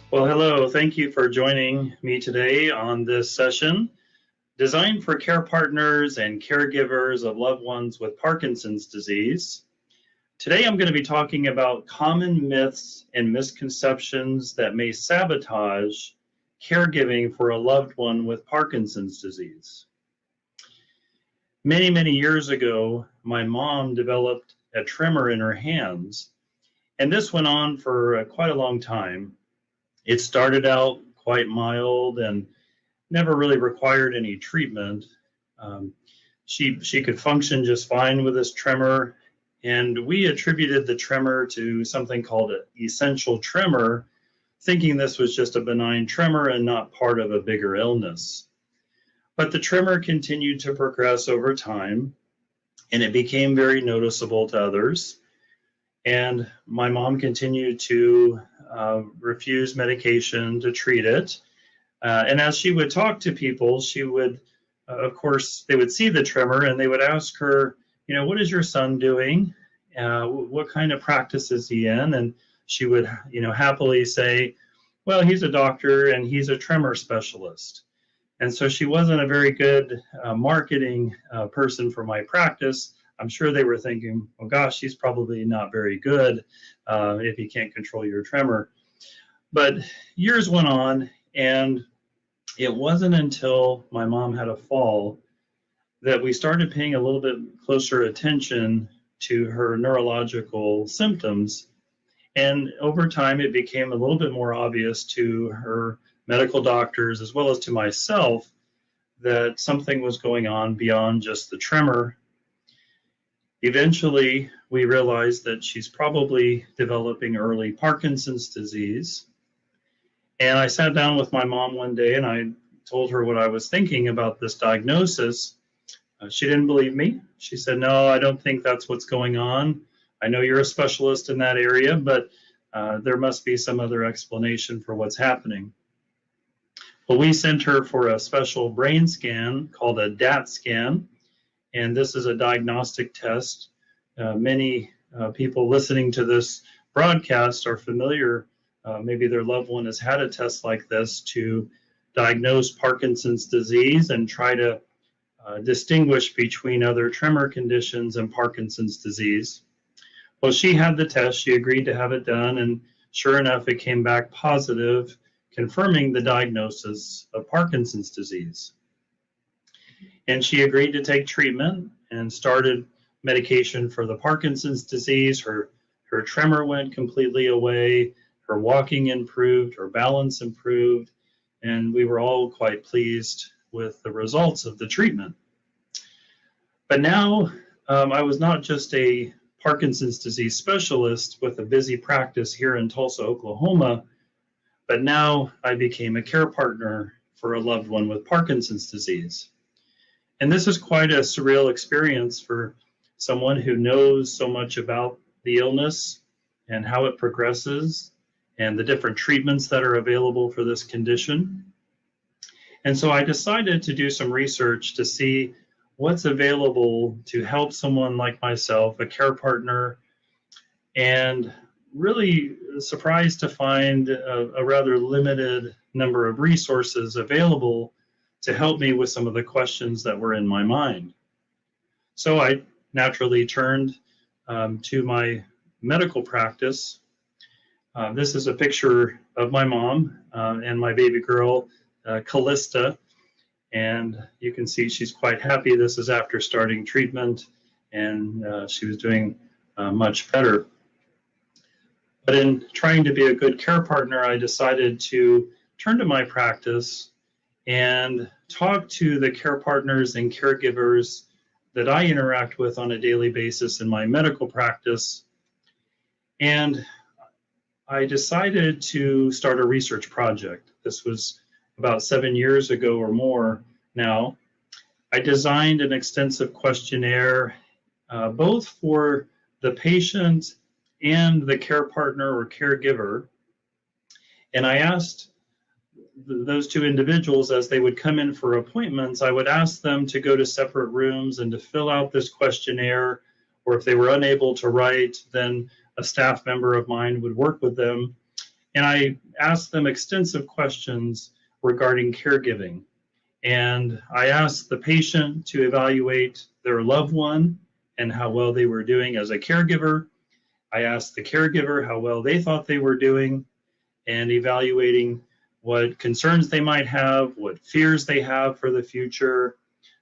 Well, hello. Thank you for joining me today on this session designed for care partners and caregivers of loved ones with Parkinson's disease. Today, I'm going to be talking about common myths and misconceptions that may sabotage caregiving for a loved one with Parkinson's disease. Many, many years ago, my mom developed a tremor in her hands, and this went on for quite a long time. It started out quite mild and never really required any treatment. She could function just fine with this tremor, and we attributed the tremor to something called an essential tremor, thinking this was just a benign tremor and not part of a bigger illness. But the tremor continued to progress over time, and it became very noticeable to others. And my mom continued to refuse medication to treat it. And as she would talk to people, she would, of course, they would see the tremor and they would ask her, what is your son doing? What kind of practice is he in? And she would, happily say, well, he's a doctor and he's a tremor specialist. And so she wasn't a very good marketing person for my practice. I'm sure they were thinking, oh gosh, he's probably not very good if he can't control your tremor. But years went on, and it wasn't until my mom had a fall that we started paying a little bit closer attention to her neurological symptoms. And over time, it became a little bit more obvious to her medical doctors, as well as to myself, that something was going on beyond just the tremor. Eventually, we realized that she's probably developing early Parkinson's disease. And I sat down with my mom one day and I told her what I was thinking about this diagnosis. She didn't believe me. She said, no, I don't think that's what's going on. I know you're a specialist in that area, but there must be some other explanation for what's happening. Well, we sent her for a special brain scan called a DAT scan. And this is a diagnostic test. Many people listening to this broadcast are familiar. Maybe their loved one has had a test like this to diagnose Parkinson's disease and try to distinguish between other tremor conditions and Parkinson's disease. Well, she had the test. She agreed to have it done. And sure enough, it came back positive, confirming the diagnosis of Parkinson's disease. And she agreed to take treatment and started medication for the Parkinson's disease. Her tremor went completely away. Her walking improved. Her balance improved. And we were all quite pleased with the results of the treatment. But now I was not just a Parkinson's disease specialist with a busy practice here in Tulsa, Oklahoma, but now I became a care partner for a loved one with Parkinson's disease. And this is quite a surreal experience for someone who knows so much about the illness and how it progresses and the different treatments that are available for this condition. And so I decided to do some research to see what's available to help someone like myself, a care partner, and really surprised to find a rather limited number of resources available to help me with some of the questions that were in my mind. So I naturally turned to my medical practice. This is a picture of my mom and my baby girl, Callista, and you can see she's quite happy. This is after starting treatment, and she was doing much better. But in trying to be a good care partner, I decided to turn to my practice and talk to the care partners and caregivers that I interact with on a daily basis in my medical practice. And I decided to start a research project. This was about 7 years ago or more now. I designed an extensive questionnaire, both for the patient and the care partner or caregiver. And I asked those two individuals, as they would come in for appointments, I would ask them to go to separate rooms and to fill out this questionnaire, or if they were unable to write, then a staff member of mine would work with them And I asked them extensive questions regarding caregiving. And I asked the patient to evaluate their loved one and how well they were doing as a caregiver. I asked the caregiver how well they thought they were doing, and evaluating what concerns they might have, what fears they have for the future,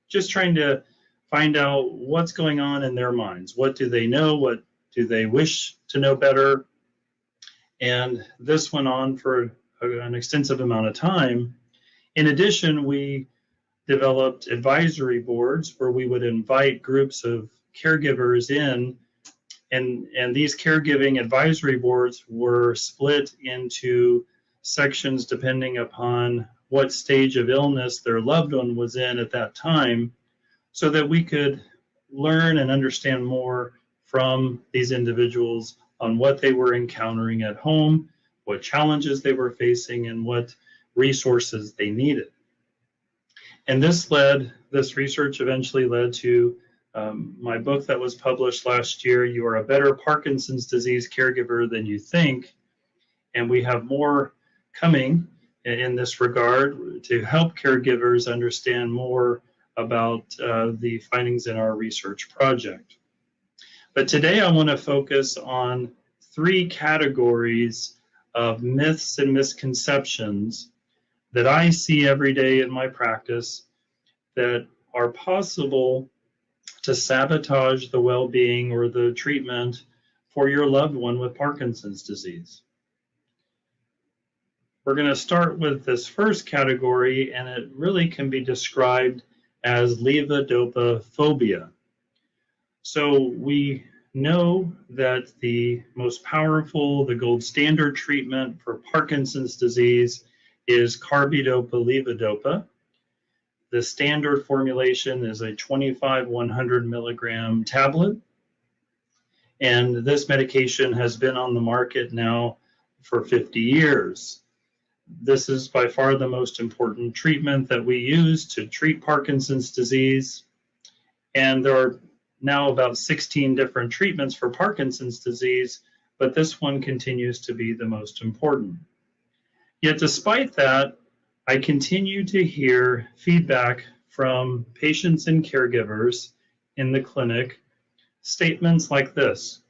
just trying to find out what's going on in their minds. What do they know? What do they wish to know better? And this went on for an extensive amount of time. In addition, we developed advisory boards where we would invite groups of caregivers in, and these caregiving advisory boards were split into sections depending upon what stage of illness their loved one was in at that time, so that we could learn and understand more from these individuals on what they were encountering at home, what challenges they were facing, and what resources they needed. And this research eventually led to my book that was published last year, You Are a Better Parkinson's Disease Caregiver Than You Think. And we have more coming in this regard to help caregivers understand more about the findings in our research project. But today I want to focus on 3 categories of myths and misconceptions that I see every day in my practice that are possible to sabotage the well-being or the treatment for your loved one with Parkinson's disease. We're going to start with this first category, and it really can be described as levodopa phobia. So we know that the most powerful, the gold standard treatment for Parkinson's disease is carbidopa-levodopa. The standard formulation is a 25-100 milligram tablet. And this medication has been on the market now for 50 years. This is by far the most important treatment that we use to treat Parkinson's disease. And there are now about 16 different treatments for Parkinson's disease, but this one continues to be the most important. Yet despite that, I continue to hear feedback from patients and caregivers in the clinic, statements like this: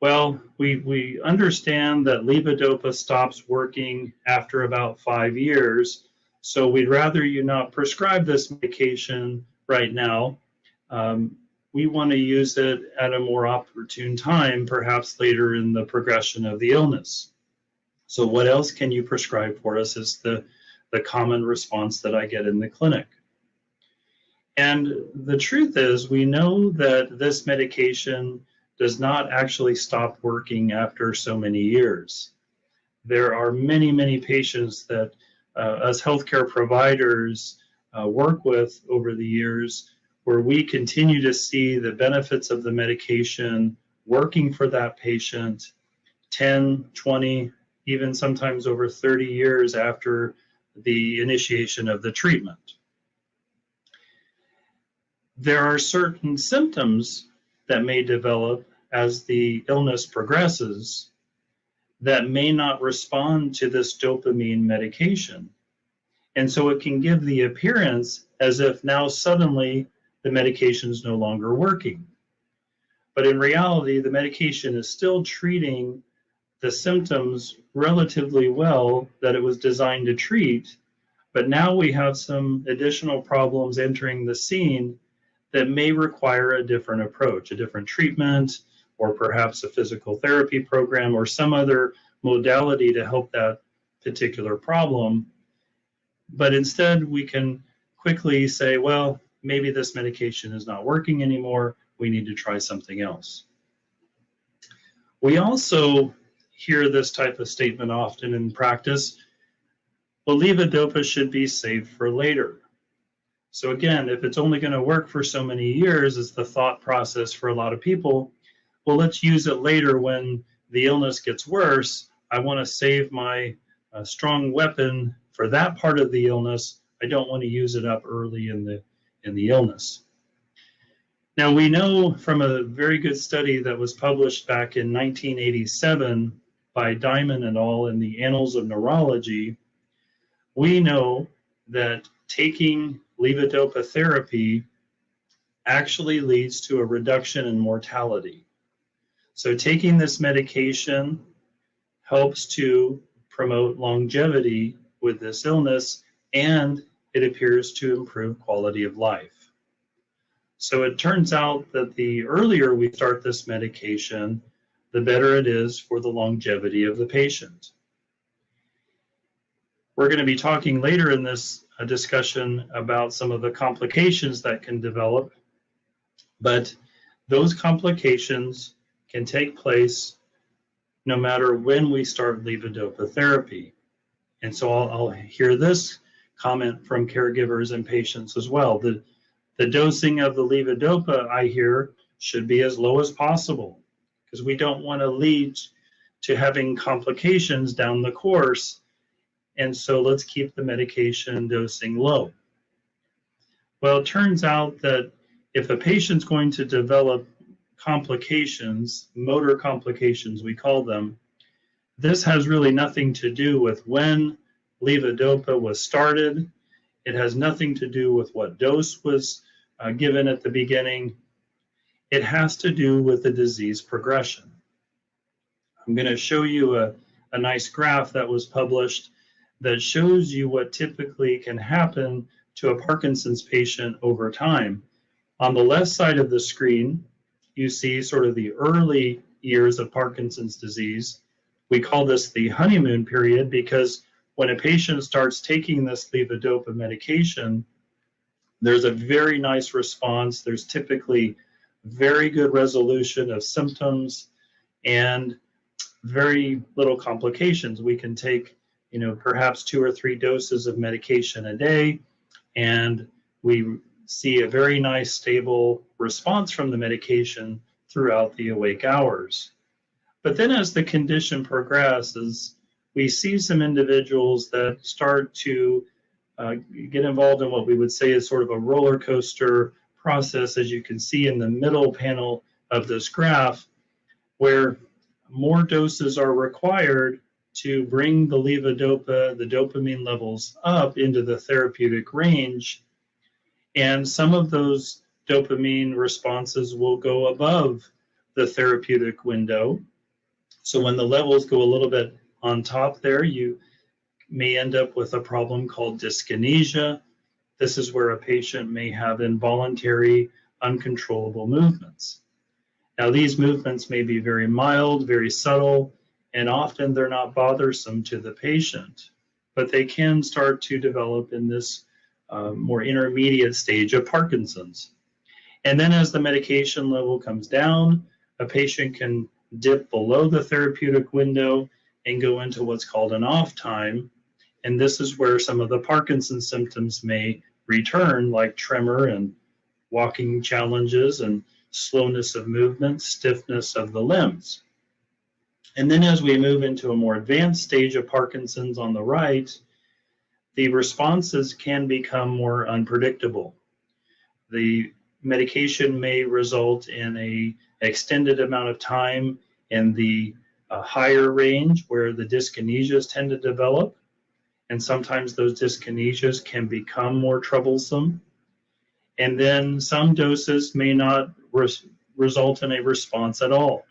well, we understand that levodopa stops working after about 5 years, so we'd rather you not prescribe this medication right now. We want to use it at a more opportune time, perhaps later in the progression of the illness. So what else can you prescribe for us is the common response that I get in the clinic. And the truth is, we know that this medication does not actually stop working after so many years. There are many, many patients that as healthcare providers work with over the years, where we continue to see the benefits of the medication working for that patient 10, 20, even sometimes over 30 years after the initiation of the treatment. There are certain symptoms that may develop as the illness progresses that may not respond to this dopamine medication. And so it can give the appearance as if now suddenly the medication is no longer working. But in reality, the medication is still treating the symptoms relatively well that it was designed to treat, but now we have some additional problems entering the scene that may require a different approach, a different treatment, or perhaps a physical therapy program or some other modality to help that particular problem. But instead, we can quickly say, well, maybe this medication is not working anymore. We need to try something else. We also hear this type of statement often in practice: well, levodopa should be saved for later. So again, if it's only going to work for so many years, is the thought process for a lot of people. Well, let's use it later when the illness gets worse. I want to save my strong weapon for that part of the illness. I don't want to use it up early in the illness. Now, we know from a very good study that was published back in 1987 by Diamond et al. In the Annals of Neurology, we know that taking levodopa therapy actually leads to a reduction in mortality. So taking this medication helps to promote longevity with this illness, and it appears to improve quality of life. So it turns out that the earlier we start this medication, the better it is for the longevity of the patient. We're going to be talking later in this discussion about some of the complications that can develop, but those complications can take place no matter when we start levodopa therapy. And so I'll hear this comment from caregivers and patients as well. The dosing of the levodopa, I hear, should be as low as possible, because we don't want to lead to having complications down the course. And so let's keep the medication dosing low. Well, it turns out that if a patient's going to develop complications, motor complications we call them, this has really nothing to do with when levodopa was started. It has nothing to do with what dose was given at the beginning. It has to do with the disease progression. I'm going to show you a nice graph that was published that shows you what typically can happen to a Parkinson's patient over time. On the left side of the screen, you see sort of the early years of Parkinson's disease. We call this the honeymoon period because when a patient starts taking this levodopa medication, there's a very nice response. There's typically very good resolution of symptoms and very little complications. We can take, perhaps 2 or 3 doses of medication a day, and we see a very nice stable response from the medication throughout the awake hours. But then as the condition progresses, we see some individuals that start to get involved in what we would say is sort of a roller coaster process, as you can see in the middle panel of this graph, where more doses are required to bring the levodopa, the dopamine levels up into the therapeutic range. And some of those dopamine responses will go above the therapeutic window. So when the levels go a little bit on top there, you may end up with a problem called dyskinesia. This is where a patient may have involuntary, uncontrollable movements. Now, these movements may be very mild, very subtle, and often they're not bothersome to the patient, but they can start to develop in this more intermediate stage of Parkinson's. And then as the medication level comes down, a patient can dip below the therapeutic window and go into what's called an off time. And this is where some of the Parkinson's symptoms may return, like tremor and walking challenges and slowness of movement, stiffness of the limbs. And then as we move into a more advanced stage of Parkinson's on the right, the responses can become more unpredictable. The medication may result in an extended amount of time in the higher range where the dyskinesias tend to develop, and sometimes those dyskinesias can become more troublesome. And then some doses may not result in a response at all.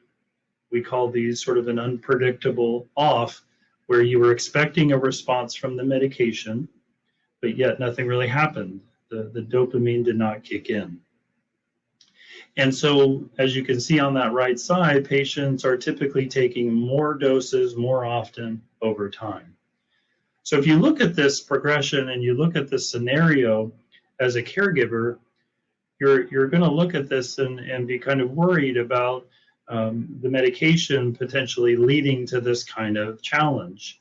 We call these sort of an unpredictable off, where you were expecting a response from the medication, but yet nothing really happened. The dopamine did not kick in. And so, as you can see on that right side, patients are typically taking more doses more often over time. So if you look at this progression and you look at this scenario as a caregiver, you're going to look at this and be kind of worried about the medication potentially leading to this kind of challenge.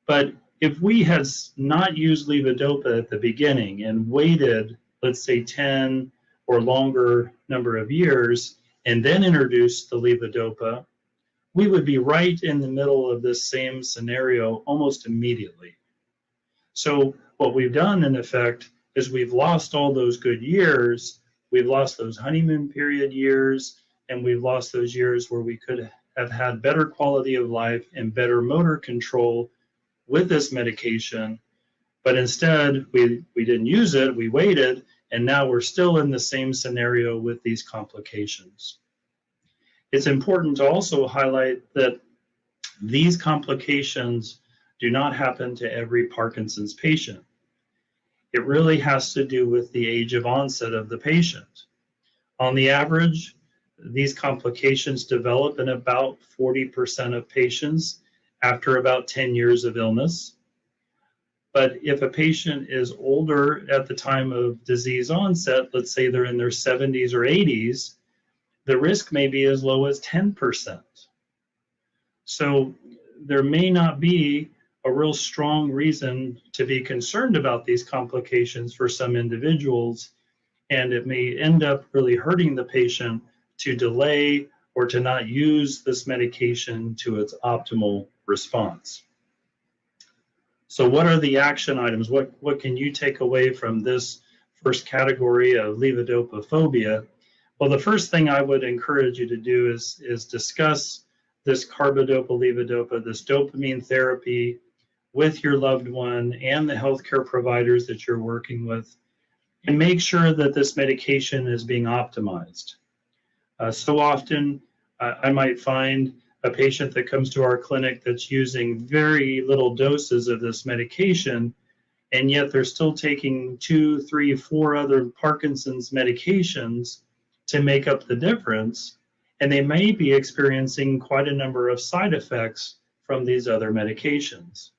But if we had not used levodopa at the beginning and waited, let's say 10 or longer number of years, and then introduced the levodopa, we would be right in the middle of this same scenario almost immediately. So what we've done, in effect, is we've lost all those good years, we've lost those honeymoon period years, and we've lost those years where we could have had better quality of life and better motor control with this medication, but instead we didn't use it, we waited, and now we're still in the same scenario with these complications. It's important to also highlight that these complications do not happen to every Parkinson's patient. It really has to do with the age of onset of the patient. On the average, these complications develop in about 40% of patients after about 10 years of illness. But if a patient is older at the time of disease onset, let's say they're in their 70s or 80s, the risk may be as low as 10%. So there may not be a real strong reason to be concerned about these complications for some individuals, and it may end up really hurting the patient to delay or to not use this medication to its optimal response. So what are the action items? What can you take away from this first category of levodopa phobia? Well, the first thing I would encourage you to do is discuss this carbidopa-levodopa, this dopamine therapy, with your loved one and the healthcare providers that you're working with, and make sure that this medication is being optimized. So often, I might find a patient that comes to our clinic that's using very little doses of this medication, and yet they're still taking 2, 3, 4 other Parkinson's medications to make up the difference, and they may be experiencing quite a number of side effects from these other medications.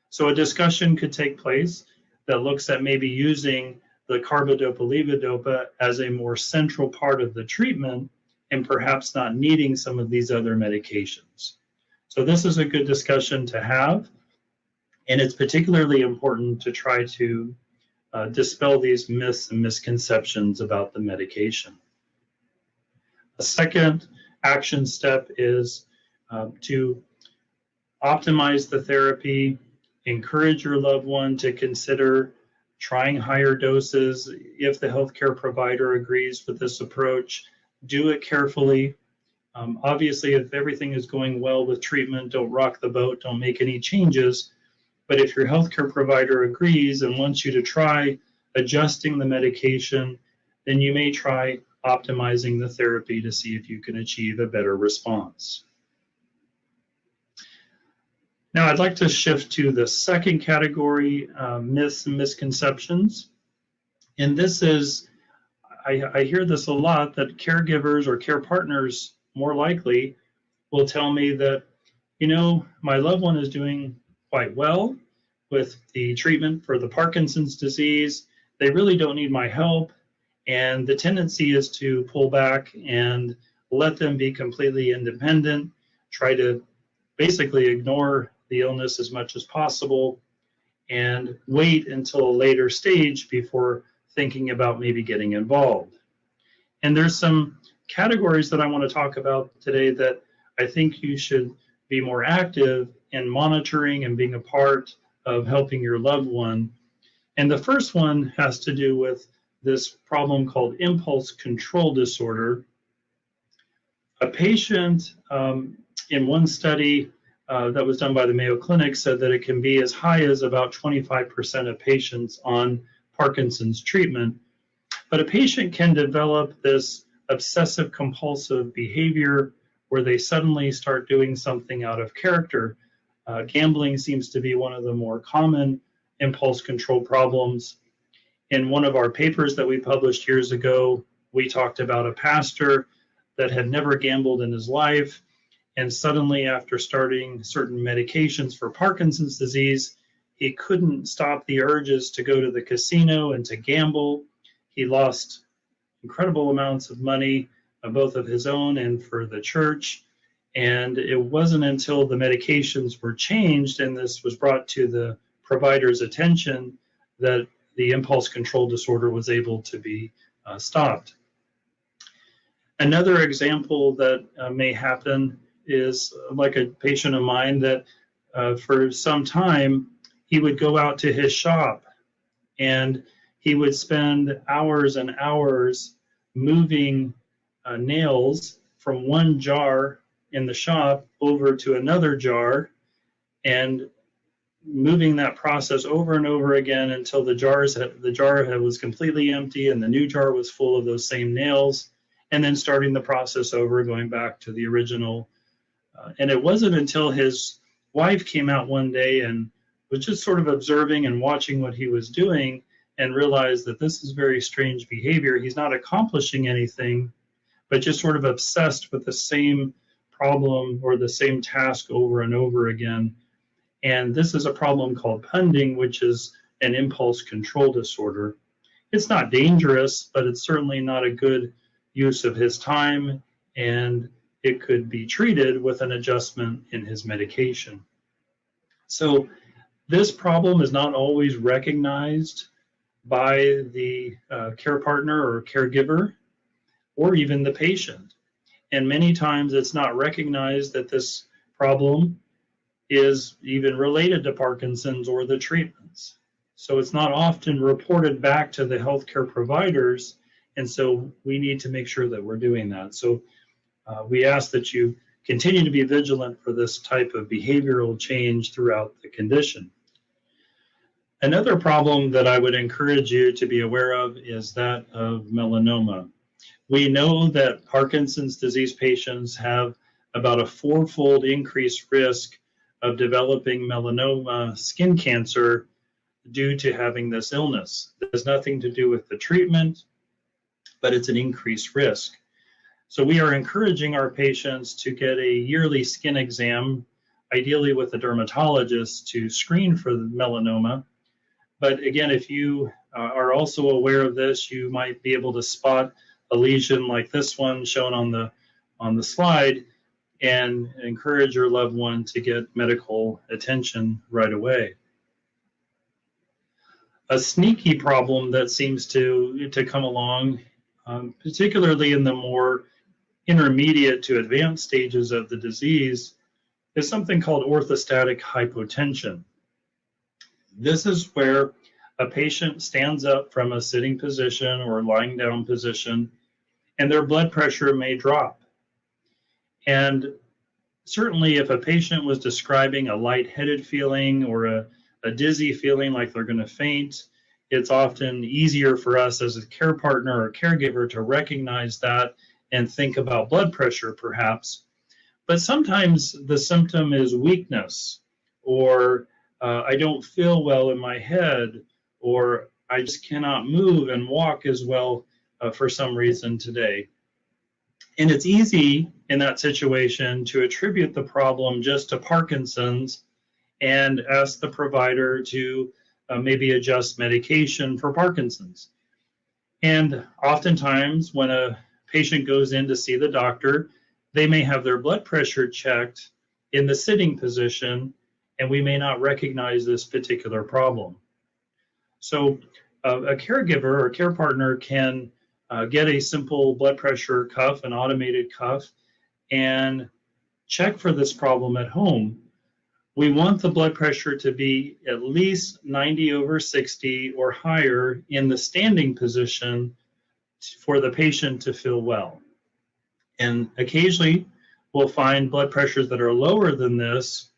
So a discussion could take place that looks at maybe using the carbidopa-levodopa as a more central part of the treatment and perhaps not needing some of these other medications. So this is a good discussion to have, and it's particularly important to try to dispel these myths and misconceptions about the medication. A second action step is to optimize the therapy, encourage your loved one to consider trying higher doses if the healthcare provider agrees with this approach. Do it carefully. Obviously, if everything is going well with treatment, don't rock the boat, don't make any changes. But if your healthcare provider agrees and wants you to try adjusting the medication, then you may try optimizing the therapy to see if you can achieve a better response. Now, I'd like to shift to the second category, myths and misconceptions. And this is, I hear this a lot, that caregivers or care partners more likely will tell me that, you know, my loved one is doing quite well with the treatment for the Parkinson's disease. They really don't need my help. And the tendency is to pull back and let them be completely independent, try to basically ignore the illness as much as possible, and wait until a later stage before thinking about maybe getting involved. And there's some categories that I want to talk about today that I think you should be more active in monitoring and being a part of helping your loved one. And the first one has to do with this problem called impulse control disorder. A patient in one study that was done by the Mayo Clinic said that it can be as high as about 25% of patients on Parkinson's treatment. But a patient can develop this obsessive compulsive behavior where they suddenly start doing something out of character. Gambling seems to be one of the more common impulse control problems. In one of our papers that we published years ago, we talked about a pastor that had never gambled in his life, and suddenly after starting certain medications for Parkinson's disease, he couldn't stop the urges to go to the casino and to gamble. He lost incredible amounts of money, both of his own and for the church. And it wasn't until the medications were changed and this was brought to the provider's attention that the impulse control disorder was able to be stopped. Another example that may happen is like a patient of mine that for some time he would go out to his shop and he would spend hours and hours moving nails from one jar in the shop over to another jar and moving that process over and over again until the jar was completely empty and the new jar was full of those same nails, and then starting the process over, going back to the original. And it wasn't until his wife came out one day and was just sort of observing and watching what he was doing and realized that this is very strange behavior. He's not accomplishing anything, but just sort of obsessed with the same problem or the same task over and over again. And this is a problem called punding, which is an impulse control disorder. It's not dangerous, but it's certainly not a good use of his time, and it could be treated with an adjustment in his medication. So this problem is not always recognized by the care partner or caregiver or even the patient. And many times it's not recognized that this problem is even related to Parkinson's or the treatments. So it's not often reported back to the healthcare providers, and so we need to make sure that we're doing that. So we ask that you continue to be vigilant for this type of behavioral change throughout the condition. Another problem that I would encourage you to be aware of is that of melanoma. We know that Parkinson's disease patients have about a 4-fold increased risk of developing melanoma skin cancer due to having this illness. It has nothing to do with the treatment, but it's an increased risk. So we are encouraging our patients to get a yearly skin exam, ideally with a dermatologist, to screen for the melanoma. But again, if you are also aware of this, you might be able to spot a lesion like this one shown on the slide and encourage your loved one to get medical attention right away. A sneaky problem that seems to come along, particularly in the more intermediate to advanced stages of the disease, is something called orthostatic hypotension. This is where a patient stands up from a sitting position or lying down position, and their blood pressure may drop. And certainly if a patient was describing a lightheaded feeling or a dizzy feeling like they're going to faint, it's often easier for us as a care partner or caregiver to recognize that and think about blood pressure perhaps. But sometimes the symptom is weakness, or I don't feel well in my head, or I just cannot move and walk as well for some reason today. And it's easy in that situation to attribute the problem just to Parkinson's and ask the provider to maybe adjust medication for Parkinson's. And oftentimes when a patient goes in to see the doctor, they may have their blood pressure checked in the sitting position, and we may not recognize this particular problem. So a caregiver or care partner can get a simple blood pressure cuff, an automated cuff, and check for this problem at home. We want the blood pressure to be at least 90/60 or higher in the standing position for the patient to feel well. And occasionally we'll find blood pressures that are lower than this,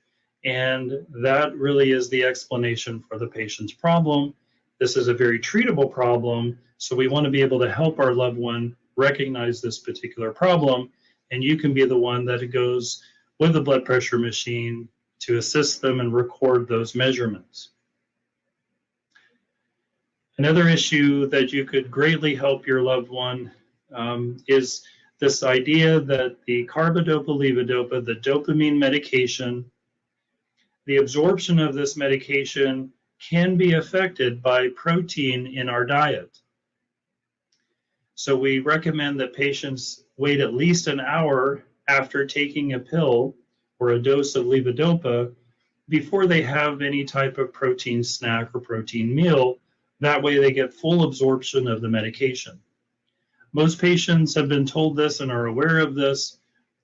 and that really is the explanation for the patient's problem. This is a very treatable problem, so we want to be able to help our loved one recognize this particular problem, and you can be the one that goes with the blood pressure machine to assist them and record those measurements. Another issue that you could greatly help your loved one is this idea that the carbidopa levodopa, the dopamine medication, the absorption of this medication can be affected by protein in our diet. So we recommend that patients wait at least an hour after taking a pill or a dose of levodopa before they have any type of protein snack or protein meal. That way they get full absorption of the medication. Most patients have been told this and are aware of this,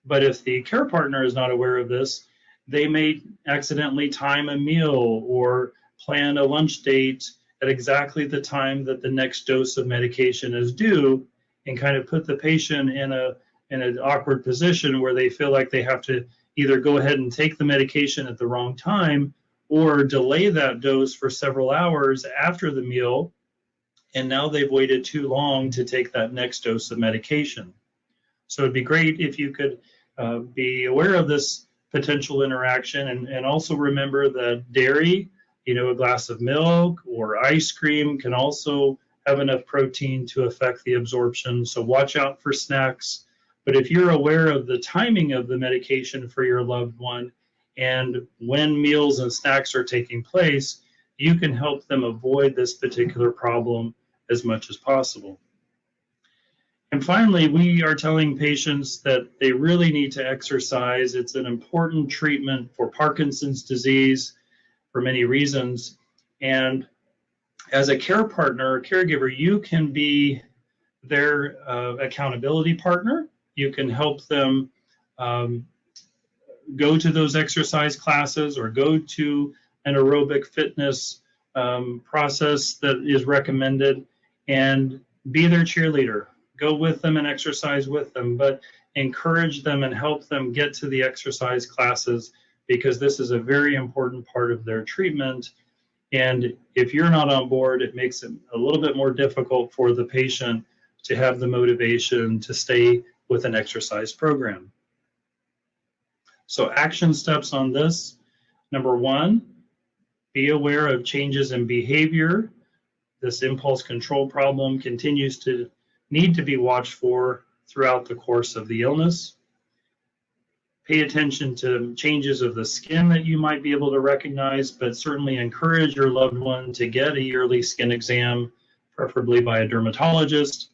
but if the care partner is not aware of this, they may accidentally time a meal or plan a lunch date at exactly the time that the next dose of medication is due, and kind of put the patient in a in an awkward position where they feel like they have to either go ahead and take the medication at the wrong time or delay that dose for several hours after the meal, and now they've waited too long to take that next dose of medication. So it'd be great if you could be aware of this potential interaction, and also remember that dairy, a glass of milk or ice cream can also have enough protein to affect the absorption. So watch out for snacks. But if you're aware of the timing of the medication for your loved one and when meals and snacks are taking place, you can help them avoid this particular problem as much as possible. And finally, we are telling patients that they really need to exercise. It's an important treatment for Parkinson's disease for many reasons. And as a care partner or caregiver, you can be their accountability partner. You can help them go to those exercise classes or go to an aerobic fitness process that is recommended, and be their cheerleader. Go with them and exercise with them, but encourage them and help them get to the exercise classes, because this is a very important part of their treatment. And if you're not on board, it makes it a little bit more difficult for the patient to have the motivation to stay with an exercise program. So action steps on this. Number one, be aware of changes in behavior. This impulse control problem continues to need to be watched for throughout the course of the illness. Pay attention to changes of the skin that you might be able to recognize, but certainly encourage your loved one to get a yearly skin exam, preferably by a dermatologist.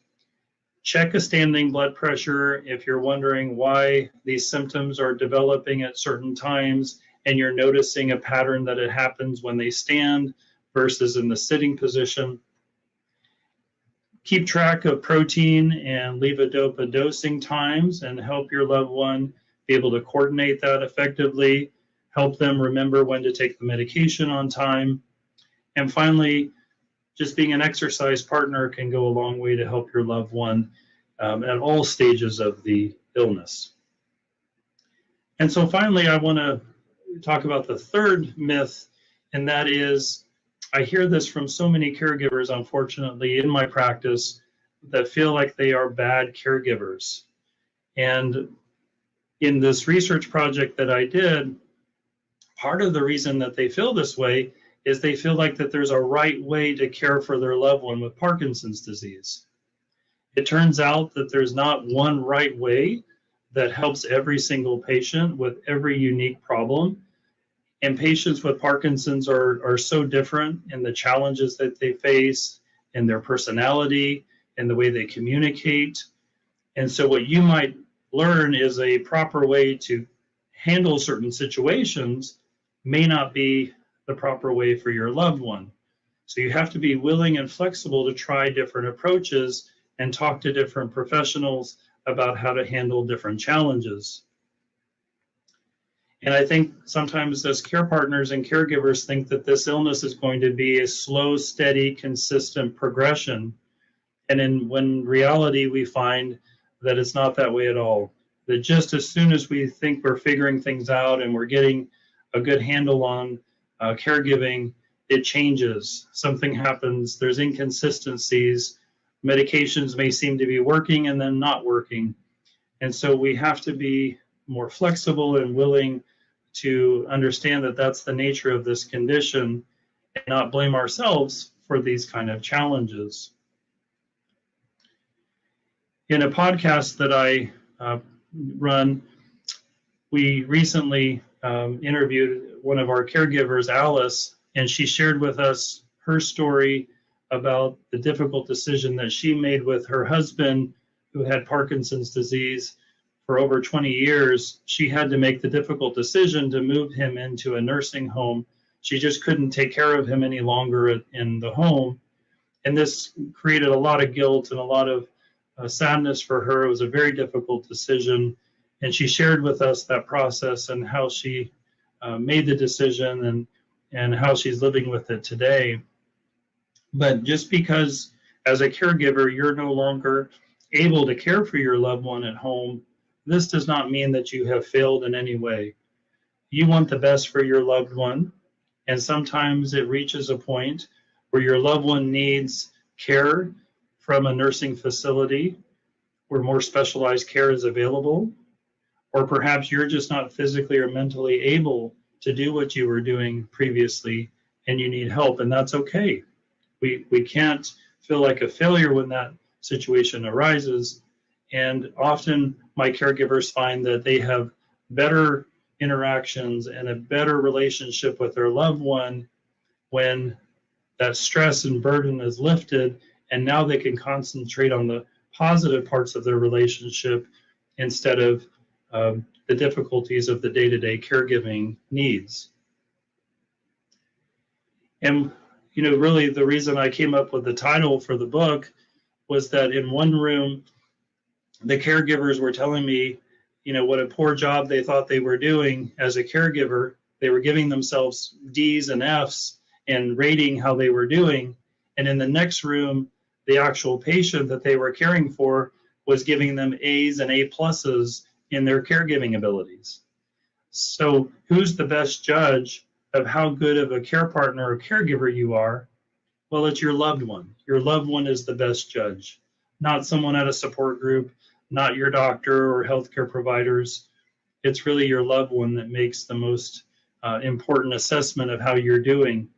Check a standing blood pressure if you're wondering why these symptoms are developing at certain times and you're noticing a pattern that it happens when they stand versus in the sitting position. Keep track of protein and levodopa dosing times and help your loved one be able to coordinate that effectively. Help them remember when to take the medication on time. And finally, just being an exercise partner can go a long way to help your loved one at all stages of the illness. And so finally, I want to talk about the third myth, and that is, I hear this from so many caregivers, unfortunately, in my practice, that feel like they are bad caregivers. And in this research project that I did, part of the reason that they feel this way is they feel like that there's a right way to care for their loved one with Parkinson's disease. It turns out that there's not one right way that helps every single patient with every unique problem. And patients with Parkinson's are so different in the challenges that they face, in their personality, in the way they communicate. And so what you might learn is a proper way to handle certain situations may not be the proper way for your loved one. So you have to be willing and flexible to try different approaches and talk to different professionals about how to handle different challenges. And I think sometimes as care partners and caregivers think that this illness is going to be a slow, steady, consistent progression. And when reality, we find that it's not that way at all. That just as soon as we think we're figuring things out and we're getting a good handle on caregiving, it changes. Something happens, there's inconsistencies. Medications may seem to be working and then not working. And so we have to be more flexible and willing to understand that that's the nature of this condition and not blame ourselves for these kind of challenges. In a podcast that I run, we recently interviewed one of our caregivers, Alice, and she shared with us her story about the difficult decision that she made with her husband, who had Parkinson's disease. For over 20 years, she had to make the difficult decision to move him into a nursing home. She just couldn't take care of him any longer in the home. And this created a lot of guilt and a lot of sadness for her. It was a very difficult decision. And she shared with us that process and how she made the decision and how she's living with it today. But just because as a caregiver, you're no longer able to care for your loved one at home, this does not mean that you have failed in any way. You want the best for your loved one, and sometimes it reaches a point where your loved one needs care from a nursing facility where more specialized care is available, or perhaps you're just not physically or mentally able to do what you were doing previously and you need help, and that's okay. We can't feel like a failure when that situation arises, and often my caregivers find that they have better interactions and a better relationship with their loved one when that stress and burden is lifted, and now they can concentrate on the positive parts of their relationship instead of the difficulties of the day-to-day caregiving needs. And really the reason I came up with the title for the book was that in one room, the caregivers were telling me, what a poor job they thought they were doing as a caregiver. They were giving themselves D's and F's and rating how they were doing. And in the next room, the actual patient that they were caring for was giving them A's and A pluses in their caregiving abilities. So who's the best judge of how good of a care partner or caregiver you are? Well, it's your loved one. Your loved one is the best judge, not someone at a support group, not your doctor or healthcare providers. It's really your loved one that makes the most important assessment of how you're doing.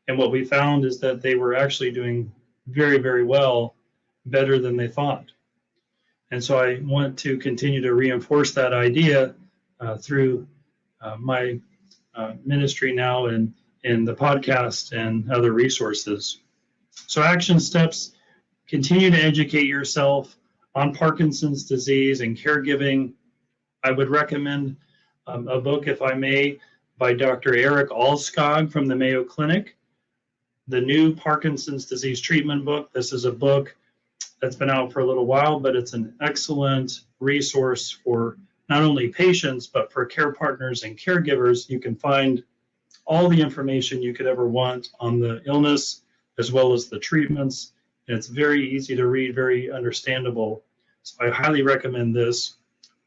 And what we found is that they were actually doing very, very well, better than they thought. And so I want to continue to reinforce that idea through my ministry now and in the podcast and other resources. So action steps: continue to educate yourself on Parkinson's disease and caregiving. I would recommend a book, if I may, by Dr. Eric Alskog from the Mayo Clinic, the new Parkinson's disease treatment book. This is a book that's been out for a little while, but it's an excellent resource for not only patients, but for care partners and caregivers. You can find all the information you could ever want on the illness, as well as the treatments. And it's very easy to read, very understandable. So I highly recommend this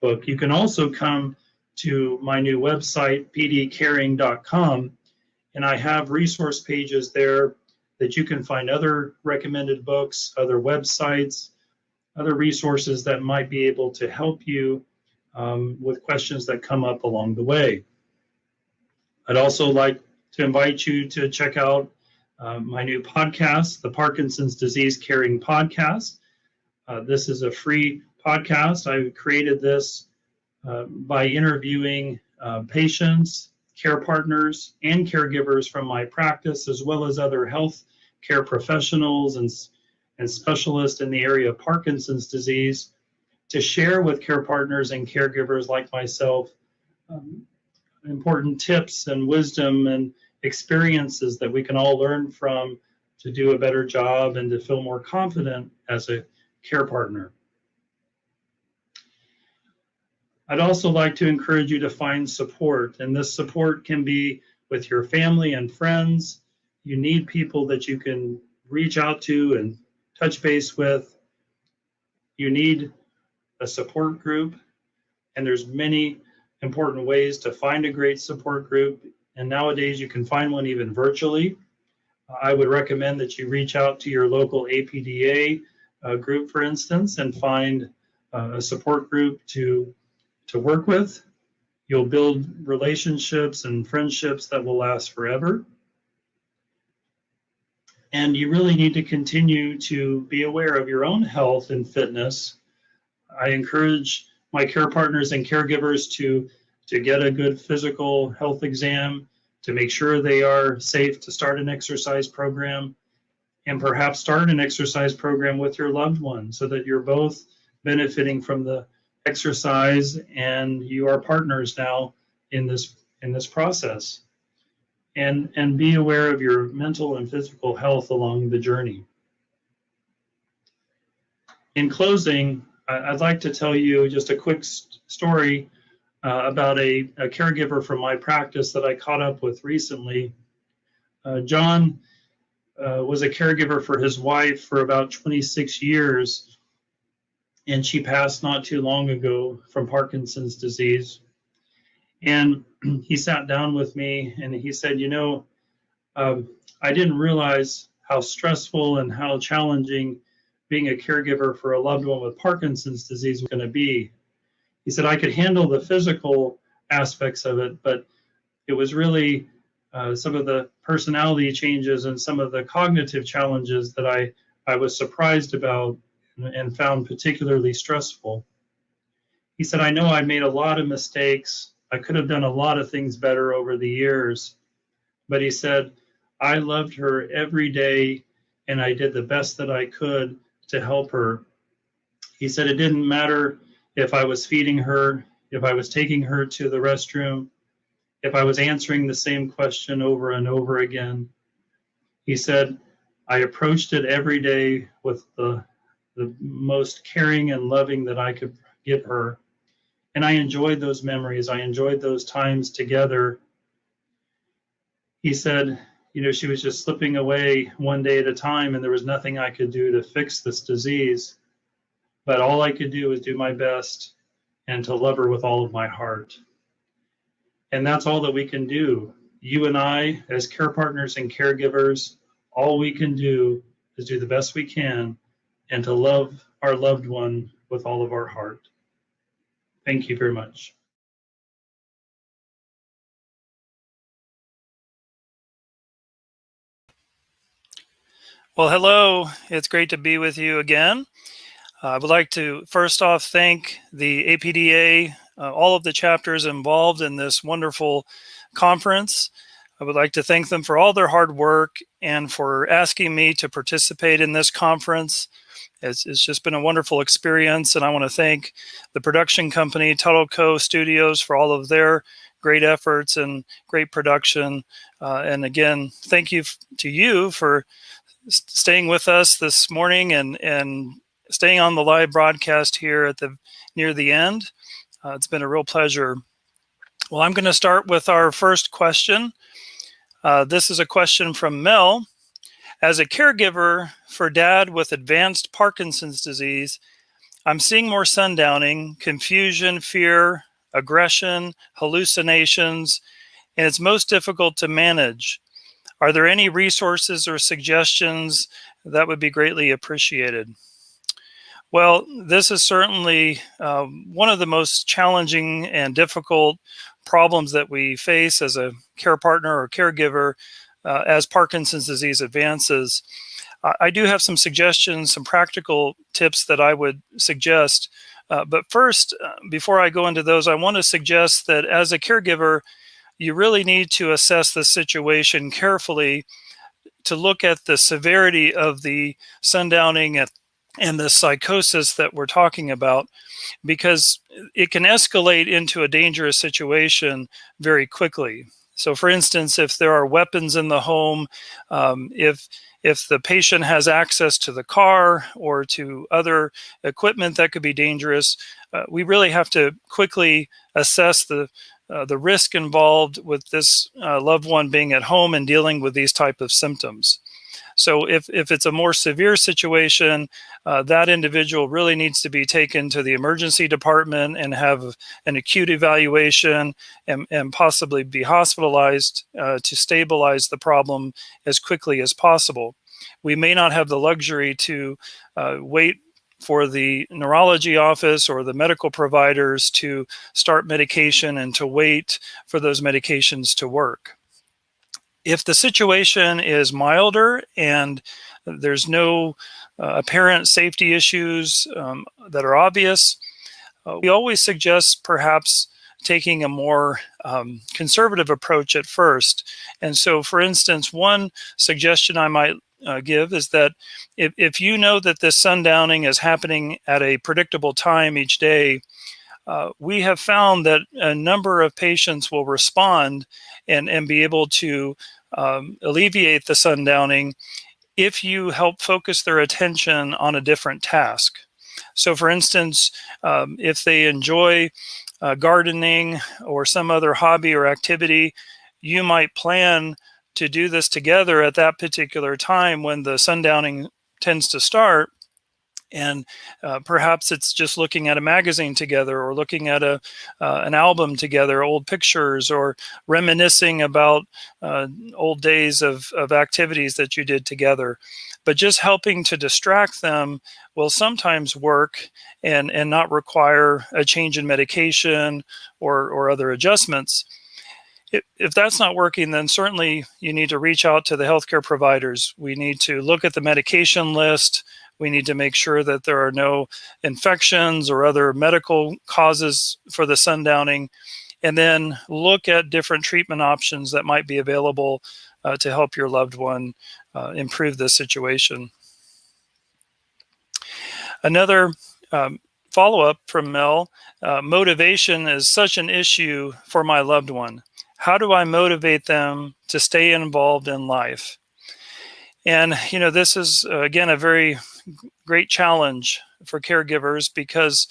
book. You can also come to my new website, pdcaring.com, and I have resource pages there that you can find other recommended books, other websites, other resources that might be able to help you with questions that come up along the way. I'd also like to invite you to check out my new podcast, the Parkinson's Disease Caring Podcast. This is a free podcast. I created this by interviewing patients, care partners, and caregivers from my practice, as well as other health care professionals and specialists in the area of Parkinson's disease, to share with care partners and caregivers like myself important tips and wisdom and experiences that we can all learn from to do a better job and to feel more confident as a care partner. I'd also like to encourage you to find support, and this support can be with your family and friends. You need people that you can reach out to and touch base with. You need a support group, and there's many important ways to find a great support group, and nowadays you can find one even virtually. I would recommend that you reach out to your local APDA group, for instance, and find a support group to work with. You'll build relationships and friendships that will last forever. And you really need to continue to be aware of your own health and fitness. I encourage my care partners and caregivers to get a good physical health exam, to make sure they are safe to start an exercise program, and perhaps start an exercise program with your loved one so that you're both benefiting from the exercise and you are partners now in this process. And be aware of your mental and physical health along the journey. In closing, I'd like to tell you just a quick story about a caregiver from my practice that I caught up with recently. John was a caregiver for his wife for about 26 years. and she passed not too long ago from Parkinson's disease. And he sat down with me and he said, I didn't realize how stressful and how challenging being a caregiver for a loved one with Parkinson's disease was going to be. He said, I could handle the physical aspects of it, but it was really some of the personality changes and some of the cognitive challenges that I was surprised about and found particularly stressful. He said, I know I made a lot of mistakes. I could have done a lot of things better over the years. But he said, I loved her every day and I did the best that I could to help her. He said, it didn't matter if I was feeding her, if I was taking her to the restroom, if I was answering the same question over and over again. He said, I approached it every day with the most caring and loving that I could give her. And I enjoyed those memories. I enjoyed those times together. He said, she was just slipping away one day at a time, and there was nothing I could do to fix this disease. But all I could do was do my best and to love her with all of my heart. And that's all that we can do. You and I, as care partners and caregivers, all we can do is do the best we can and to love our loved one with all of our heart. Thank you very much. Well, hello. It's great to be with you again. I would like to first off thank the APDA, all of the chapters involved in this wonderful conference. I would like to thank them for all their hard work and for asking me to participate in this conference. It's just been a wonderful experience, and I want to thank the production company, Tuttle Co. Studios, for all of their great efforts and great production. And again, thank you to you for staying with us this morning and staying on the live broadcast here near the end. It's been a real pleasure. Well, I'm going to start with our first question. This is a question from Mel. As a caregiver for dad with advanced Parkinson's disease, I'm seeing more sundowning, confusion, fear, aggression, hallucinations, and it's most difficult to manage. Are there any resources or suggestions that would be greatly appreciated? Well, this is certainly one of the most challenging and difficult problems that we face as a care partner or caregiver as Parkinson's disease advances. I do have some suggestions, some practical tips that I would suggest. But first, before I go into those, I want to suggest that as a caregiver, you really need to assess the situation carefully to look at the severity of the sundowning and the psychosis that we're talking about, because it can escalate into a dangerous situation very quickly. So for instance, if there are weapons in the home, if the patient has access to the car or to other equipment that could be dangerous, we really have to quickly assess the risk involved with this loved one being at home and dealing with these type of symptoms. So if it's a more severe situation, that individual really needs to be taken to the emergency department and have an acute evaluation and possibly be hospitalized to stabilize the problem as quickly as possible. We may not have the luxury to wait for the neurology office or the medical providers to start medication and to wait for those medications to work. If the situation is milder and there's no apparent safety issues that are obvious, we always suggest perhaps taking a more conservative approach at first. And so, for instance, one suggestion I might give is that if you know that this sundowning is happening at a predictable time each day, we have found that a number of patients will respond and be able to alleviate the sundowning if you help focus their attention on a different task. So for instance, if they enjoy gardening or some other hobby or activity, you might plan to do this together at that particular time when the sundowning tends to start. And perhaps it's just looking at a magazine together, or looking at an album together, old pictures, or reminiscing about old days of activities that you did together. But just helping to distract them will sometimes work and not require a change in medication or other adjustments. If that's not working, then certainly you need to reach out to the healthcare providers. We need to look at the medication list. We need to make sure that there are no infections or other medical causes for the sundowning, and then look at different treatment options that might be available to help your loved one improve this situation. Another follow-up from Mel, motivation is such an issue for my loved one. How do I motivate them to stay involved in life? And, this is, again, a very great challenge for caregivers, because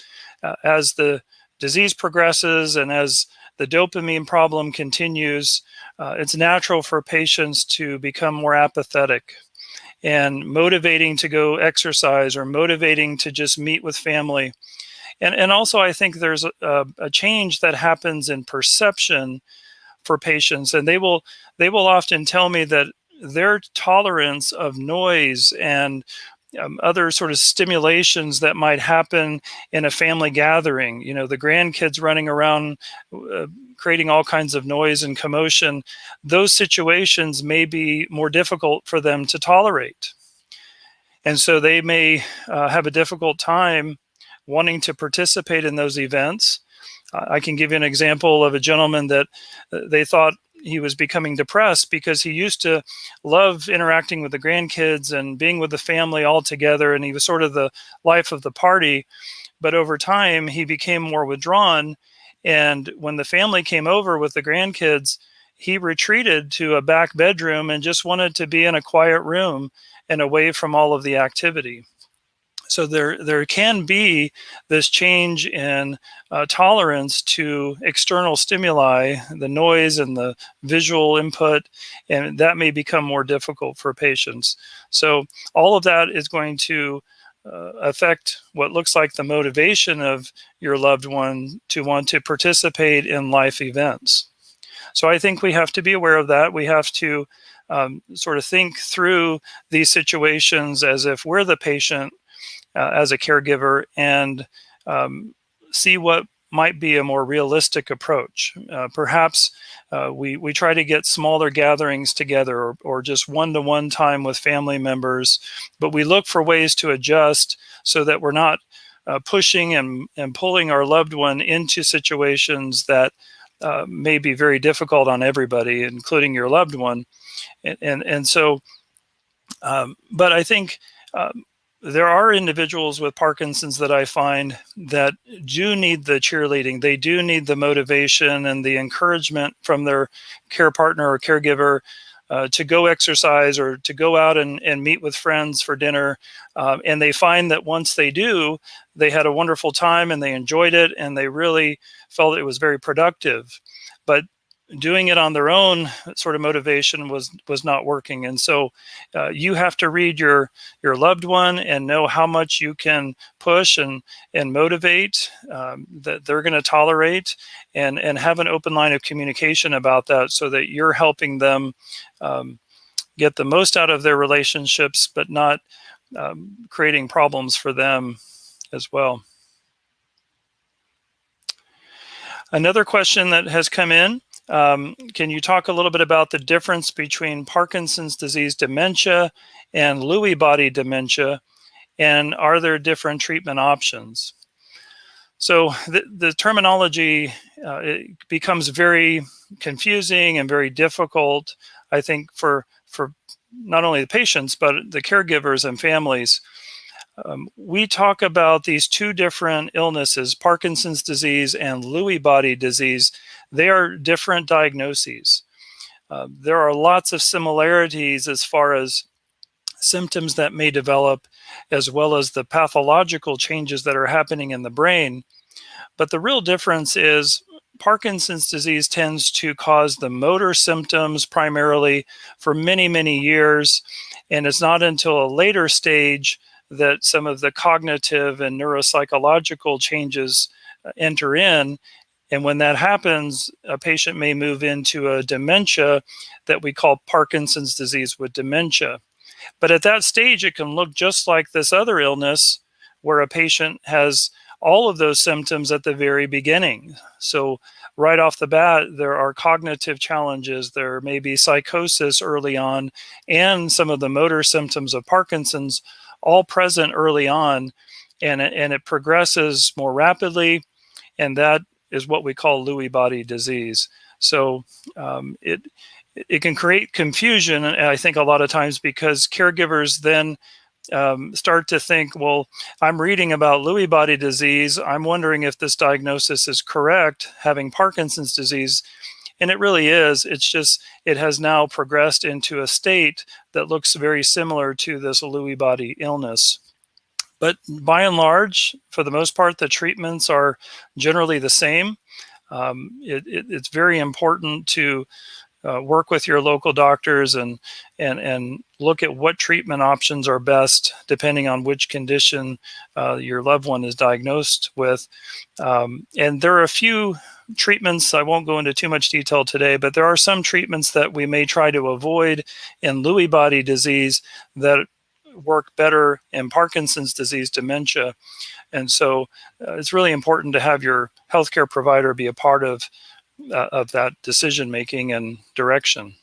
as the disease progresses and as the dopamine problem continues, it's natural for patients to become more apathetic. And motivating to go exercise, or motivating to just meet with family. And also, I think there's a change that happens in perception for patients, and they will often tell me that their tolerance of noise and other sort of stimulations that might happen in a family gathering, the grandkids running around creating all kinds of noise and commotion, those situations may be more difficult for them to tolerate. And so they may have a difficult time wanting to participate in those events. I can give you an example of a gentleman that they thought he was becoming depressed because he used to love interacting with the grandkids and being with the family all together, and he was sort of the life of the party. But over time, he became more withdrawn, and when the family came over with the grandkids, he retreated to a back bedroom and just wanted to be in a quiet room and away from all of the activity. So there can be this change in tolerance to external stimuli, the noise and the visual input, and that may become more difficult for patients. So all of that is going to affect what looks like the motivation of your loved one to want to participate in life events. So I think we have to be aware of that. We have to sort of think through these situations as if we're the patient as a caregiver, and see what might be a more realistic approach. Perhaps we try to get smaller gatherings together, or just one-to-one time with family members, but we look for ways to adjust so that we're not pushing and pulling our loved one into situations that may be very difficult on everybody, including your loved one. And so, but I think there are individuals with Parkinson's that I find that do need the cheerleading. They do need the motivation and the encouragement from their care partner or caregiver to go exercise, or to go out and meet with friends for dinner. And they find that once they do, they had a wonderful time and they enjoyed it, and they really felt it was very productive. But doing it on their own sort of motivation was not working. And so you have to read your loved one and know how much you can push and motivate, that they're going to tolerate, and have an open line of communication about that, so that you're helping them get the most out of their relationships, but not creating problems for them as well. Another question that has come in, can you talk a little bit about the difference between Parkinson's disease dementia and Lewy body dementia, and are there different treatment options? So the terminology it becomes very confusing and very difficult, I think, for not only the patients, but the caregivers and families. We talk about these two different illnesses, Parkinson's disease and Lewy body disease. They are different diagnoses. There are lots of similarities as far as symptoms that may develop, as well as the pathological changes that are happening in the brain. But the real difference is Parkinson's disease tends to cause the motor symptoms primarily for many, many years. And it's not until a later stage that some of the cognitive and neuropsychological changes enter in. And when that happens, a patient may move into a dementia that we call Parkinson's disease with dementia. But at that stage, it can look just like this other illness where a patient has all of those symptoms at the very beginning. So right off the bat, there are cognitive challenges. There may be psychosis early on and some of the motor symptoms of Parkinson's all present early on. And it progresses more rapidly. And that is what we call Lewy body disease. So it can create confusion, I think, a lot of times because caregivers then start to think, well, I'm reading about Lewy body disease. I'm wondering if this diagnosis is correct, having Parkinson's disease. And it really is. It's just, it has now progressed into a state that looks very similar to this Lewy body illness. But by and large, for the most part, the treatments are generally the same. It's very important to work with your local doctors and look at what treatment options are best depending on which condition your loved one is diagnosed with. And there are a few treatments, I won't go into too much detail today, but there are some treatments that we may try to avoid in Lewy body disease that work better in Parkinson's disease dementia. And so it's really important to have your healthcare provider be a part of that decision making and direction.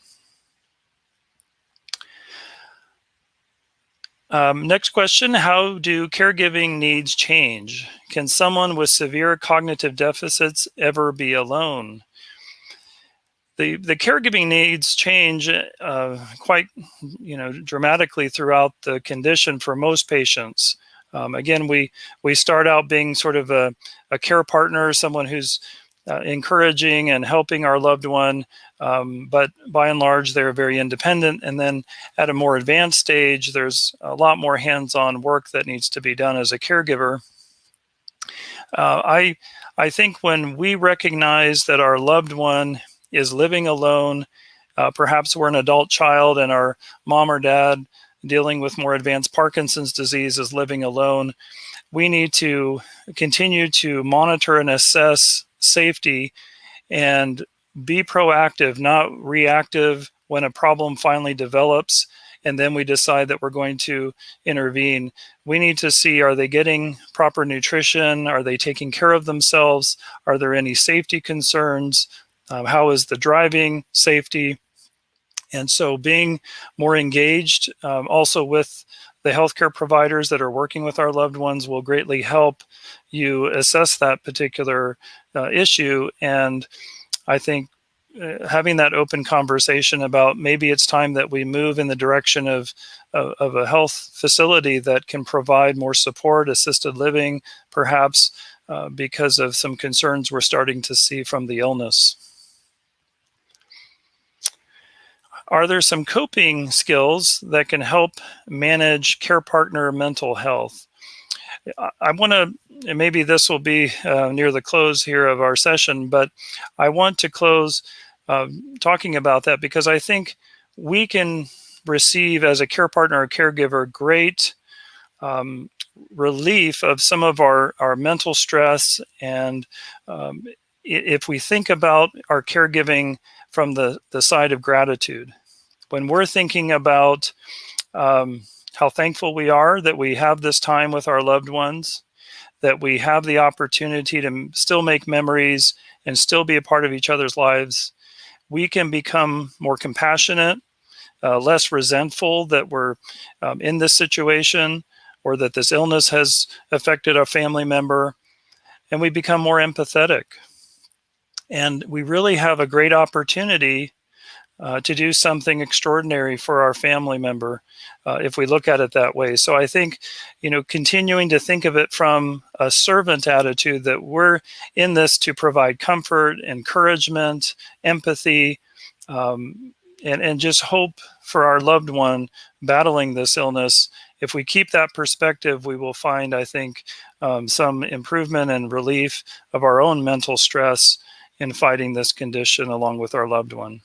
Next question, how do caregiving needs change? Can someone with severe cognitive deficits ever be alone? The caregiving needs change quite dramatically throughout the condition for most patients. Again, we start out being sort of a care partner, someone who's encouraging and helping our loved one, but by and large, they're very independent. And then at a more advanced stage, there's a lot more hands-on work that needs to be done as a caregiver. I think when we recognize that our loved one is living alone, perhaps we're an adult child and our mom or dad dealing with more advanced Parkinson's disease is living alone, we need to continue to monitor and assess safety and be proactive, not reactive when a problem finally develops and then we decide that we're going to intervene. We need to see, are they getting proper nutrition? Are they taking care of themselves? Are there any safety concerns? How is the driving safety? And so being more engaged also with the healthcare providers that are working with our loved ones will greatly help you assess that particular issue. And I think having that open conversation about maybe it's time that we move in the direction of a health facility that can provide more support, assisted living, perhaps because of some concerns we're starting to see from the illness. Are there some coping skills that can help manage care partner mental health? I want to, and maybe this will be near the close here of our session, but I want to close talking about that because I think we can receive as a care partner or caregiver great relief of some of our mental stress. And if we think about our caregiving from the side of gratitude, when we're thinking about how thankful we are that we have this time with our loved ones, that we have the opportunity to still make memories and still be a part of each other's lives, we can become more compassionate, less resentful that we're in this situation or that this illness has affected a family member, and we become more empathetic. And we really have a great opportunity to do something extraordinary for our family member if we look at it that way. So I think, continuing to think of it from a servant attitude, that we're in this to provide comfort, encouragement, empathy, and just hope for our loved one battling this illness. If we keep that perspective, we will find, I think, some improvement and relief of our own mental stress in fighting this condition along with our loved one.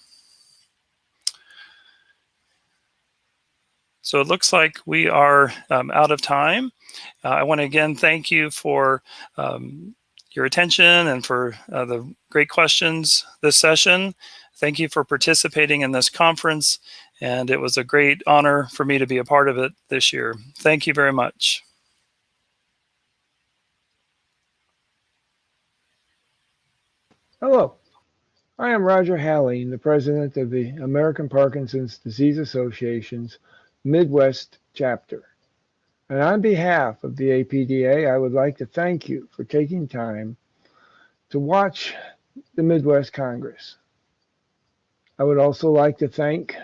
So it looks like we are out of time. I want to again thank you for your attention and for the great questions this session. Thank you for participating in this conference, and it was a great honor for me to be a part of it this year. Thank you very much. Hello, I am Roger Halling, the president of the American Parkinson's Disease Association's Midwest chapter. And on behalf of the APDA, I would like to thank you for taking time to watch the Midwest Congress. I would also like to thank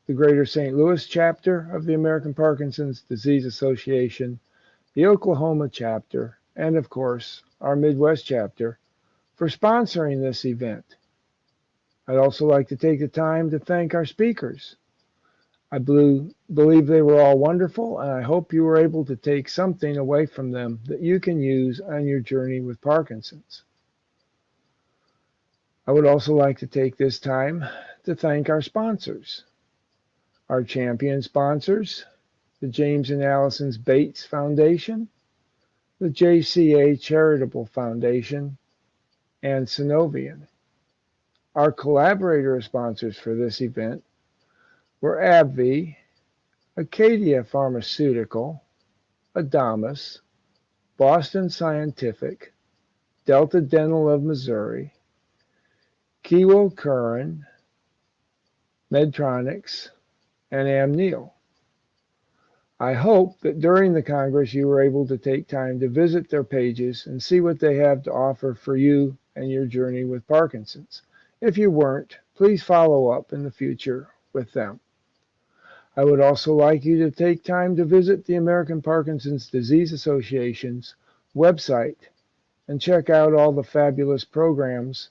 the Greater St. Louis chapter of the American Parkinson's Disease Association, the Oklahoma chapter, and of course, our Midwest chapter for sponsoring this event. I'd also like to take the time to thank our speakers. I believe they were all wonderful, and I hope you were able to take something away from them that you can use on your journey with Parkinson's. I would also like to take this time to thank our sponsors, our champion sponsors, the James and Allison's Bates Foundation, the JCA Charitable Foundation, and Synovian. Our collaborator sponsors for this event were AbbVie, Acadia Pharmaceutical, Adamas, Boston Scientific, Delta Dental of Missouri, Kewell Curran, Medtronics, and Amneal. I hope that during the Congress you were able to take time to visit their pages and see what they have to offer for you and your journey with Parkinson's. If you weren't, please follow up in the future with them. I would also like you to take time to visit the American Parkinson's Disease Association's website and check out all the fabulous programs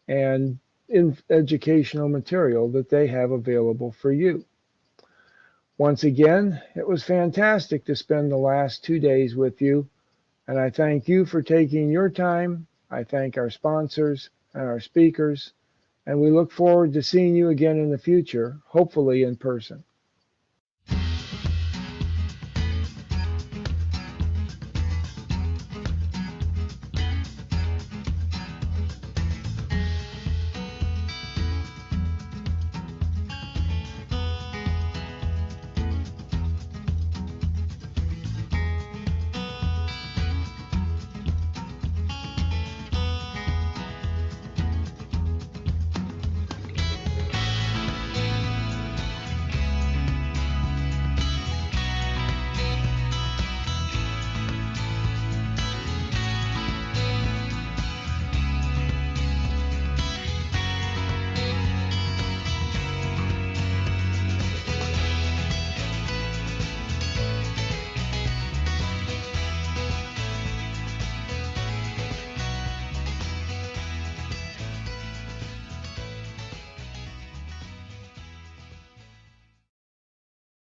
and educational material that they have available for you. Once again, it was fantastic to spend the last 2 days with you, and I thank you for taking your time. I thank our sponsors and our speakers, and we look forward to seeing you again in the future, hopefully in person.